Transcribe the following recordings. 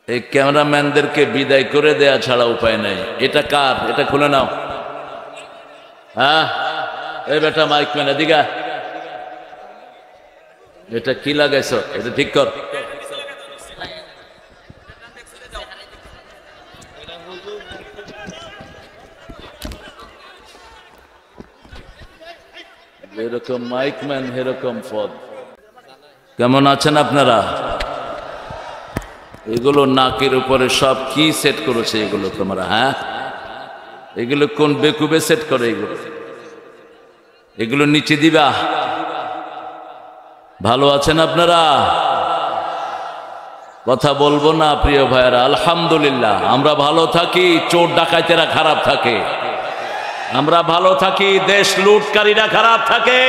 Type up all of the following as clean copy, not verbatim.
এই ক্যামেরাম্যানদেরকে বিদায় করে দেয়া ছাড়া উপায় নাই। এটা কার? এটা খুলে নাও। হ্যাঁ, এই বেটা মাইকম্যান এদিকে, এটা কি লাগাইছ? এটা ঠিক কর। এরকম মাইকম্যান এরকম পদ। কেমন আছেন আপনারা? এগুলো নাকের উপরে সব কি সেট করেছে এগুলো তোমরা? হ্যাঁ, এগুলো কোন বেকুবে সেট করে? এগুলো নিচে দিবা। ভালো আছেন আপনারা? কথা বলবো না প্রিয় ভাইয়েরা? আলহামদুলিল্লাহ আমরা ভালো থাকি, চোর ডাকাইতেরা খারাপ থাকে। আমরা ভালো থাকি, দেশ লুটকারীরা খারাপ থাকে,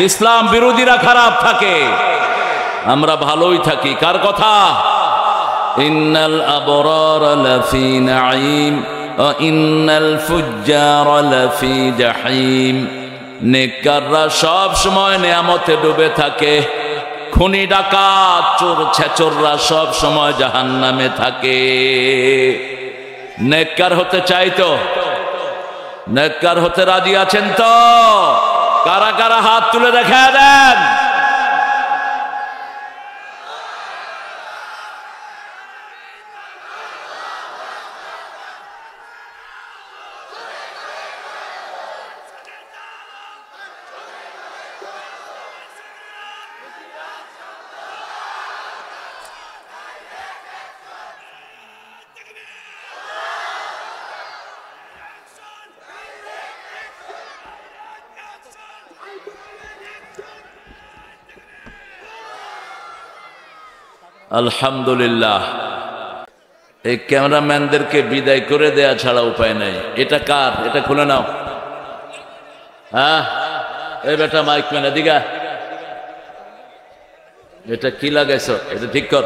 ইসলাম বিরোধীরা খারাপ থাকে, আমরা ভালোই থাকি। কার কথা? ইন্নাল আবরার লাফি নাঈম ওয়া ইন্নাল ফুজ্জার লাফি জাহিম। নেককাররা সব সময় নিয়ামতে ডুবে থাকে, খুনি ডাকাত চোর ছেচররা সব সময় জাহান্নামে থাকে। নেককার হতে চাই তো? নেককার হতে রাজি আছেন তো? কারা কারা হাত তুলে দেখা দেন। আলহামদুলিল্লাহ। এই ক্যামেরাম্যানদেরকে বিদায় করে দেয়া ছাড়া উপায় নাই। এটা কার? এটা খুলে নাও। হ্যাঁ, এই বেটা মাইকম্যান এদিকে, এটা কি লাগাইছ? এটা ঠিক কর।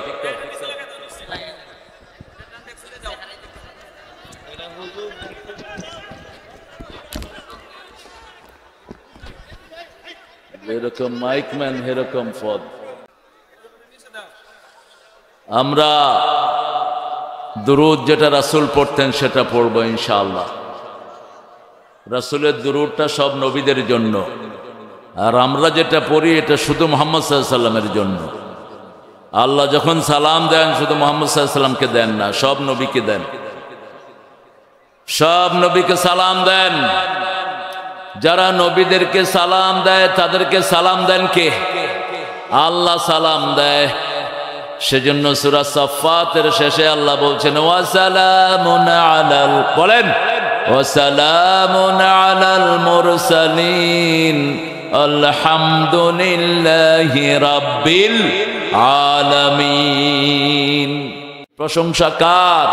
এরকম মাইকম্যান এরকম পদ। আমরা দুরুদ যেটা রাসূল পড়তেন সেটা পড়বো ইনশাআল্লাহ। রাসূলের দুরুদটা সব নবীদের জন্য, আর আমরা যেটা পড়ি এটা শুধু মুহাম্মদ সাল্লাল্লাহু আলাইহি ওয়াসাল্লামের জন্য। আল্লাহ যখন সালাম দেন শুধু মুহাম্মদ সাল্লাল্লাহু আলাইহি ওয়াসাল্লামকে দেন না, সব নবীকে দেন। সব নবীকে সালাম দেন। যারা নবীদেরকে সালাম দেয় তাদেরকে সালাম দেন কে? আল্লাহ সালাম দেয়। সেজন্য সূরা সাফফাতের শেষে আল্লাহ বলছেন ওয়াসালামুন আলাল, বলেন ওয়াসালামুন আলাল মুরসালিন আলহামদুলিল্লাহি রাব্বিল আলামিন। প্রশংসা কার?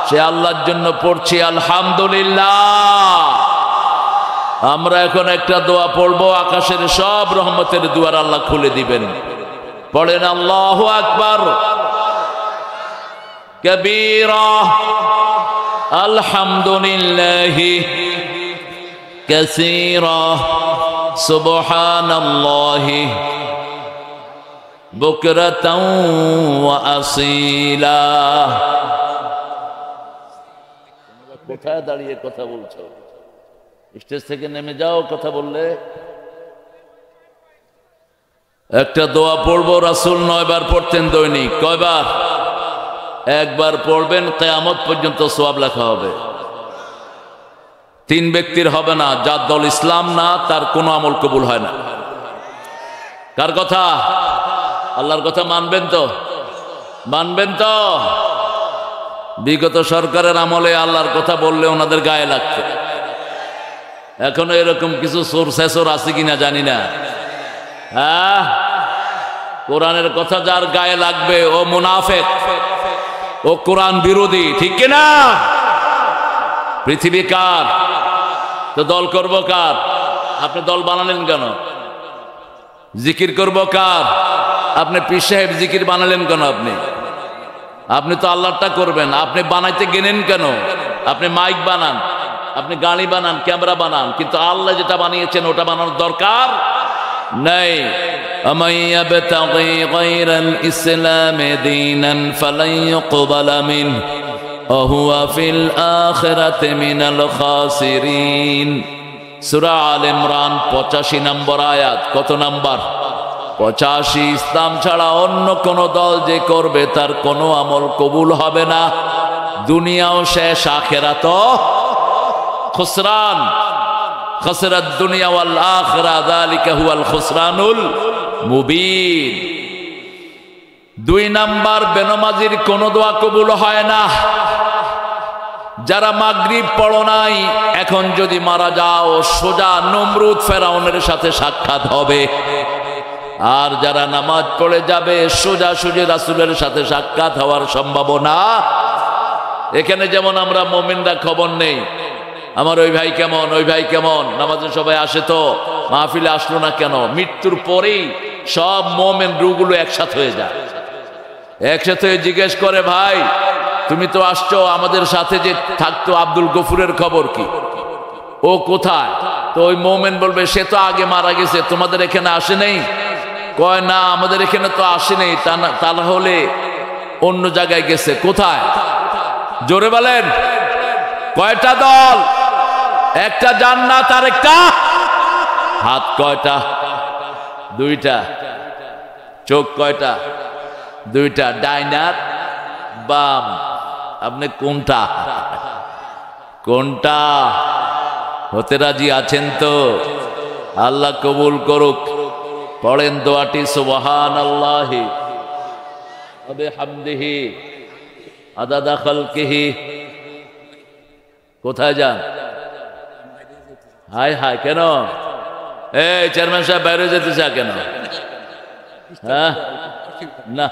সে আল্লাহর জন্য পড়ছি আলহামদুলিল্লাহ। আমরা এখন একটা দোয়া পড়বো, আকাশের সব রহমতের দুয়ার আল্লাহ খুলে দিবেন। পড়েন আল্লাহু আকবার কবীরা আলহামদুলিল্লাহি কাসীরা সুবহানাল্লাহি বুকরাতাও ওয়া আসীলা। কোথায় দাঁড়িয়ে কথা বলছো? স্টেজ থেকে নেমে যাও। কথা বললে একটা দোয়া পড়বো, রাসূল 9 বার পড়তেন দৈনিক। কয়বার? একবার পড়বেন, কিয়ামত পর্যন্ত সওয়াব লেখা হবে। 3 ব্যক্তির হবে না, যার দল ইসলাম না তার কোনো আমল কবুল হয় না। কার কথা? আল্লাহর কথা মানবেন তো? মানবেন তো? বিগত সরকারের আমলে আল্লাহর কথা বললে ওনাদের গায়ে লাগতো। এখনো এরকম কিছু চোর শেষর আছে কিনা জানি না। হ্যাঁ, কোরআনের কথা যার গায়ে লাগবে ও মুনাফিক, ও কোরআন বিরোধী, ঠিক কিনা? পৃথিবী কার? তো দল করব কার? আপনি দল বানালেন কেন? জিকির করব কার? আপনি পীর সাহেব জিকির বানালেন কেন? আপনি তো আল্লাহটা করবেন, আপনি বানাইতে গেলেন কেন? আপনি মাইক বানান, আপনি গাড়ি বানান, ক্যামেরা বানান, কিন্তু আল্লাহ যেটা বানিয়েছেন ওটা বানানোর দরকার নেই। ومن يبتغي غير الإسلام دينا فلن يقبل منه وهو في الآخرة من الخاسرين সূরা আলে ইমরান 85 নম্বর আয়াত। কত নাম্বার? 85। ইসলাম ছাড়া অন্য কোন দল যে করবে তার কোনো আমল কবুল হবে না, দুনিয়াও শেষ আখিরাতও খুসরান। খাসরাত দুনিয়া ওয়াল আখিরা যালিকা হুয়াল খুসরানুল মুবিন। 2 নাম্বার, বেনামাজির কোন দোয়া কবুল হয় না। যারা মাগরিব পড়ো নাই এখন যদি মারা যাও সোজা নমরুদ ফেরাউনের সাথে সাক্ষাৎ হবে। আর যারা নামাজ পড়ে যাবে সোজা সোজা রাসূলের সাথে সাক্ষাৎ হওয়ার সম্ভাবনা। এখানে যেমন আমরা মুমিনরা খবর নেই, আমার ওই ভাই কেমন, ওই ভাই কেমন, নামাজে সবাই আসে তো মাহফিলে আসলো না কেন, মৃত্যুর পরেই সব মুমিন রূহগুলো একসাথে হয়ে যায়। একসাথে জিজ্ঞেস করে, ভাই তুমি তো আসছো, আমাদের সাথে যে থাকতো আব্দুল গফুরের খবর কি, ও কোথায়? তো ওই মুমিন বলবে, সে তো আগে মারা গেছে, তোমাদের এখানে আসে নেই। কয় না, আমাদের এখানে তো আসে নেই, তাহলে অন্য জায়গায় গেছে। কোথায়? জোরে বলেন। কয়টা দল? একটা জান্নাত আর একটা হাত। কয়টা? 2টা। চোখ কয়টা? 2টা। ডাইনার বাম। আপনি কোনটা কোনটা হতে রাজি আছেন তো? আল্লাহ কবুল করুক। পড়েন দোয়াটি, সুবহানাল্লাহি ওয়া বিহামদিহি আদাদা খালকিহি। কোথায় যান? হায় হায়, কেন? এই চেয়ারম্যান সাহেব বাইরে যেতে চা কেন? হ্যাঁ না,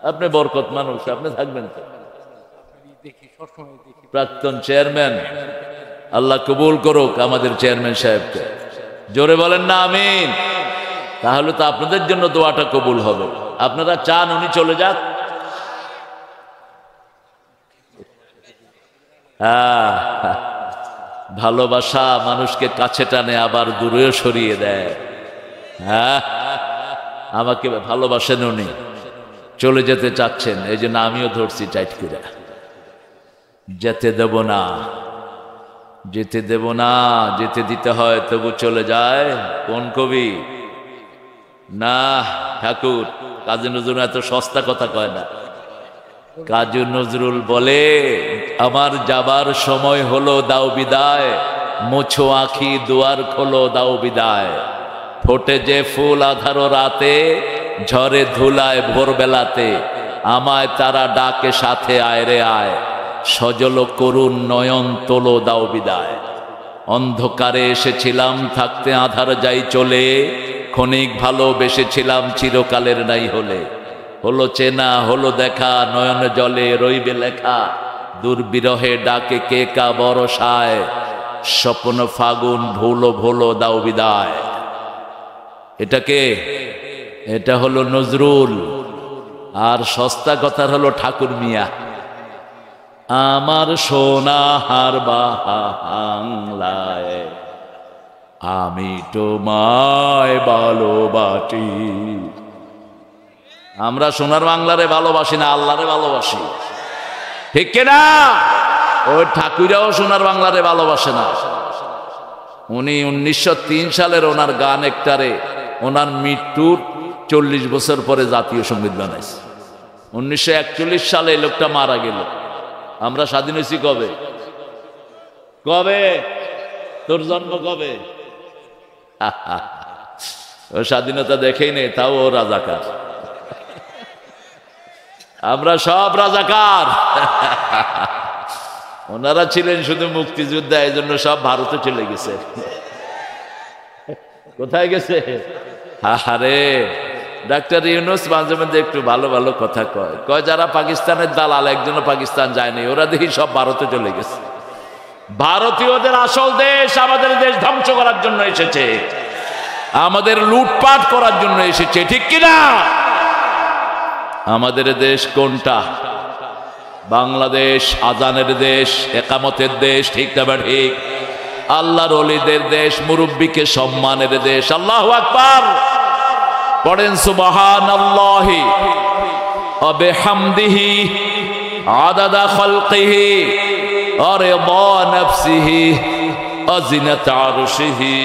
আপনি বরকত মানুষ, আপনি থাকবেন তো। প্রাক্তন চেয়ারম্যান, আল্লাহ কবুল করুক আমাদের চেয়ারম্যান সাহেবকে। জোরে বলেন না আমিন। তাহলে তো আপনাদের জন্য দোয়াটা কবুল হবে। আপনারা চান উনি চলে যাক? ভালোবাসা মানুষকে কাছে টানে আবার দূরেও সরিয়ে দেয়। হ্যাঁ, আমাকে ভালোবাসেন উনি, চলে যেতে চাচ্ছেন, এই জন্য আমিও ধরছি টাইট করে। যেতে দেব না, যেতে দেব না, যেতে দিতে হয় তবু চলে যায়। কোন কবি? না, ঠাকুর। কাজী নজরুল এত সস্তা কথা কয় না। কাজী নজরুল বলে, আমার যাবার সময় হলো, দাও বিদায়, মুছো আঁখি দুয়ার খোলো, দাও বিদায়। ফোটে যে ফুল আধারো রাতে, ঝরে ধুলায় ভোরবেলাতে, আমায় তারা ডাকে সাথে, আয় রে আয়, সজল করুণ নয়ন তোলো, দাও বিদায়। অন্ধকারে এসেছিলাম, থাকতে আধার যাই চলে, ক্ষণিক ভালোবেসেছিলাম, চিরকালের নাই হলে। হলো চেনা, হলো দেখা, নয়ন জলে রইবে লেখা, দুর্বিরহে ডাকে কে কা বরসায়, স্বপ্ন ফাগুন ভুলো ভুলো, দাও বিদায়। এটাকে, এটা হলো নজরুল। আর সস্তা কথার হলো ঠাকুর মিয়া। আমার সোনাহার বাংলায় আমি তোমায় ভালোবাসি। আমরা সোনার বাংলারে ভালোবাসি না, আল্লাহরে ভালোবাসি, ঠিক কিনা? ওই ঠাকুরাও সোনার বাংলারে ভালোবাসে না। উনি 1903 সালের ওনার গান একটারে ওনার মৃত্যুর 40 বছর পরে জাতীয় সঙ্গীত বানাইছে। 1941 সালে লোকটা মারা গেল। আমরা স্বাধীন হয়েছি কবে? কবে? তোর জন্ম কবে? ও স্বাধীনতা দেখেই নেই, তাও ও রাজাকার। আমরা সব রাজাকার। ওনারা ছিলেন শুধু মুক্তিযোদ্ধা, এই জন্য সব ভারতে চলে গেছে। কোথায় গেছে? আরে ডাক্তার ইউনূস মাঝে মধ্যে একটু ভালো ভালো কথা কয়। কয় যারা পাকিস্তানের দালাল, একজনও পাকিস্তান যায়নি, ওরা দেখি সব ভারতে চলে গেছে। ভারতীয়দের আসল দেশ আমাদের দেশ ধ্বংস করার জন্য এসেছে, আমাদের লুটপাট করার জন্য এসেছে, ঠিক কিনা? আমাদের দেশ কোনটা? বাংলাদেশ আজানের দেশ, একামতের দেশ, ঠিক না বা ঠিক? আল্লাহর ওলিদের দেশ, মুরব্বীকে সম্মানের দেশ। আল্লাহু আকবার। পড়েন সুবহানাল্লাহি ওয়া বিহামদিহি আদাদা খালকিহি ওয়া রিদা নাফসিহি ওয়া জিনাতা আরশিহি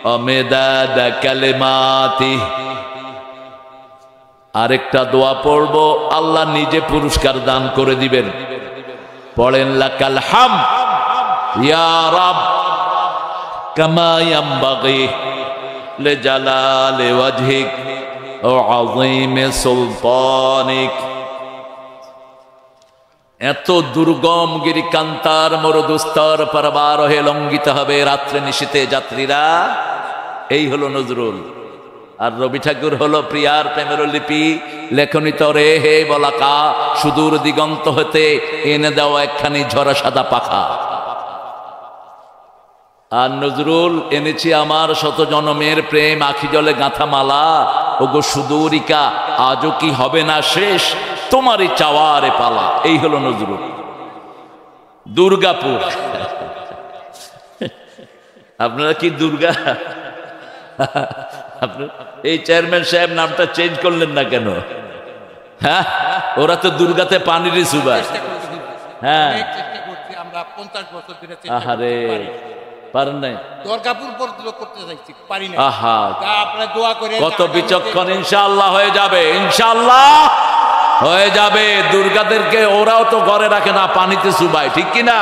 ওয়া মিদাদা কালিমাতিহি। আরেকটা দোয়া পড়ব, আল্লাহ নিজে পুরস্কার দান করে দিবেন। পড়েন লাকাল হামদ ইয়া রাব কামা ইয়ামবাগি লিজালালি ওয়াজহিক ওয়া আযীমি সুলতানিক। এত দুর্গম গিরিকান্তার মরুদুস্তর পারাবার হয়ে লঙ্ঘিত হবে রাত্রে নিশীতে যাত্রীরা। এই হলো নজরুল। আর রবি ঠাকুর হলো প্রিয়ার প্রেমের লিপি, লেখনী তরে হে বলাকা, সুদূর দিগন্ত হতে এনে দেওয়া একখানি ঝরা সাদা পাখা। আর নজরুল এনেছি আমার শত জনমের প্রেম, আখি জলে গাঁথা মালা, ওগো সুদূরিকা আজও কি হবে না শেষ, তোমারই চাওয়ারে পালা। এই হলো নজরুল। দুর্গাপুর, আপনারা কি দুর্গা? এই চেয়ারম্যান সাহেব নামটা চেঞ্জ করলেন না কেন? হ্যাঁ, ওরা তো দুর্গাতে পানিরই সুবাস। হ্যাঁ, আহারে পারেন নাই, দুর্গাপুর পর্যন্ত করতে চাইছি, পারি না। আহা, আপনারা দোয়া করে কত বিচক্ষণ। ইনশাআল্লাহ হয়ে যাবে, ইনশাআল্লাহ হয়ে যাবে। দুর্গাদেরকে ওরাও তো ঘরে রাখে না, পানিতে সুবাই, ঠিক কিনা?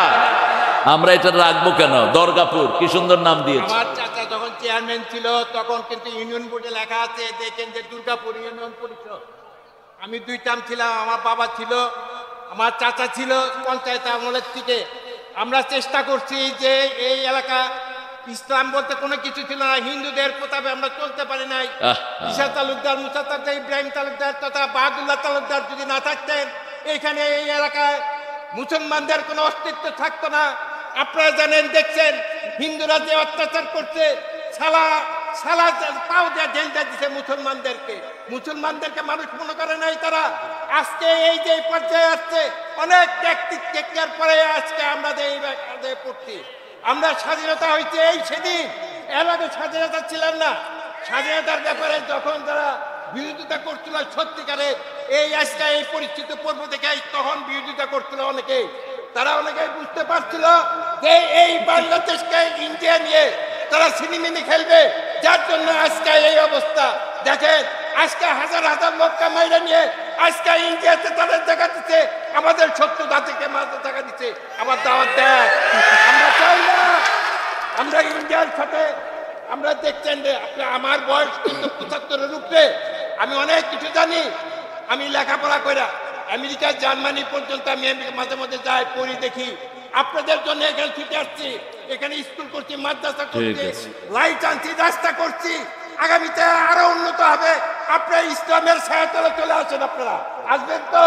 আমরা এটা রাখবো কেন? দুর্গাপুর কি সুন্দর নাম দিয়েছে। আমার চাচা যখন চেয়ারম্যান ছিল তখন কিন্তু ইউনিয়ন বোর্ডে লেখা আছে, দেখেন যে দুর্গাপুর ইউনিয়ন পরিষদ। আমি 2 টার্ম ছিলাম, আমার বাবা ছিল, আমার চাচা ছিল পঞ্চায়েত আমলের থেকে। আমরা চেষ্টা করছি যে এই এলাকা ইসলাম বলতে কোনো কিছু ছিল না, হিন্দুদের প্রতাপে আমরা চলতে পারি নাই। ঈশা তালুকদার, মুসা তালুকদার, ইব্রাহিম তালুকদার তথা বাহাদুল্লাহ তালুকদার যদি না থাকতেন এখানে এই এলাকায় মুসলমানদের কোনো অস্তিত্ব থাকতো না। আপনারা জানেন, দেখছেন হিন্দুরা যে অত্যাচার করছে, সালা সালা পাও দিয়ে জেল দিচ্ছে মুসলমানদেরকে মানুষ মনে করে নাই তারা। আজকে এই যে পর্যায়ে আসছে, অনেক ত্যাগের পরে আজকে আমরা পড়ছি। আমরা স্বাধীনতা হয়েছে এই সেদিন, এর আগে স্বাধীনতা ছিলাম না। স্বাধীনতার ব্যাপারে যখন তারা বিরোধিতা করছিল সত্যিকারে, এই আজকে এই পরিস্থিতি পূর্ব থেকে তখন বিরোধিতা করছিল অনেকেই। তারা অনেকেই বুঝতে পারছিল যে এই বাংলাদেশকে ইন্ডিয়া নিয়ে তারা সিনেমিনি খেলবে, যার জন্য আজকে এই অবস্থা। দেখেন আজকে হাজার হাজার লোককে মাইরে নিয়ে আজকে ইন্ডিয়াতে তাদের দেখা দিচ্ছে, আমাদের শত্রু জাতিকে মাঝে দেখা দিচ্ছে। আমার দাওয়াত দেয়, আমরা চাই না আমরা ইন্ডিয়ার সাথে। আমরা দেখছেন যে আমার বয়স কিন্তু 75-এর উপরে, আমি অনেক কিছু জানি। আমি লেখাপড়া করে আমেরিকা জার্মানি পর্যন্ত আমি মাঝে মাঝে যাই, পড়ি, দেখি। আপনাদের জন্য এখানে ছুটে আসছি, এখানে স্কুল করছি, মাদ্রাসা করছি, লাইট আনছি, রাস্তা করছি। আগামীতে আরো উন্নত হবে। আপনারা ইসলামের ছায়াতলে চলে আসেন, আপনারা আসবেন তো?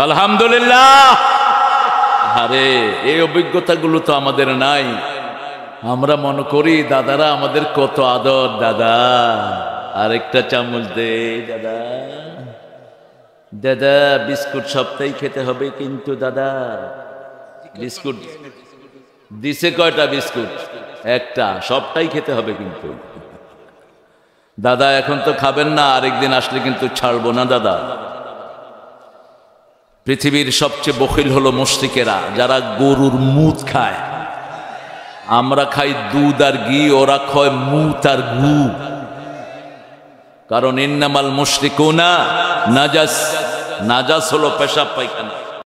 আলহামদুলিল্লাহ। আরে এই অভিজ্ঞতাগুলো তো আমাদের নাই। আমরা মনে করি দাদারা আমাদের কত আদর। দাদা আরেকটা চামচ দে, দাদা দাদা বিস্কুট সবটাই খেতে হবে কিন্তু দাদা। বিস্কুট দিছে কয়টা? বিস্কুট একটা, সবটাই খেতে হবে কিন্তু দাদা। এখন তো খাবেন না, আরেকদিন আসলে কিন্তু ছাড়বো না দাদা। পৃথিবীর সবচেয়ে বখিল হলো মুশরিকেরা, যারা গরুর মুত খায়। আমরা খাই দুধ আর ঘি, ওরা খায় মুত আর গু। কারণ ইন্নামাল মুশরিকুনা নাজাস, নাজাস হলো পেশাব পায়খানা।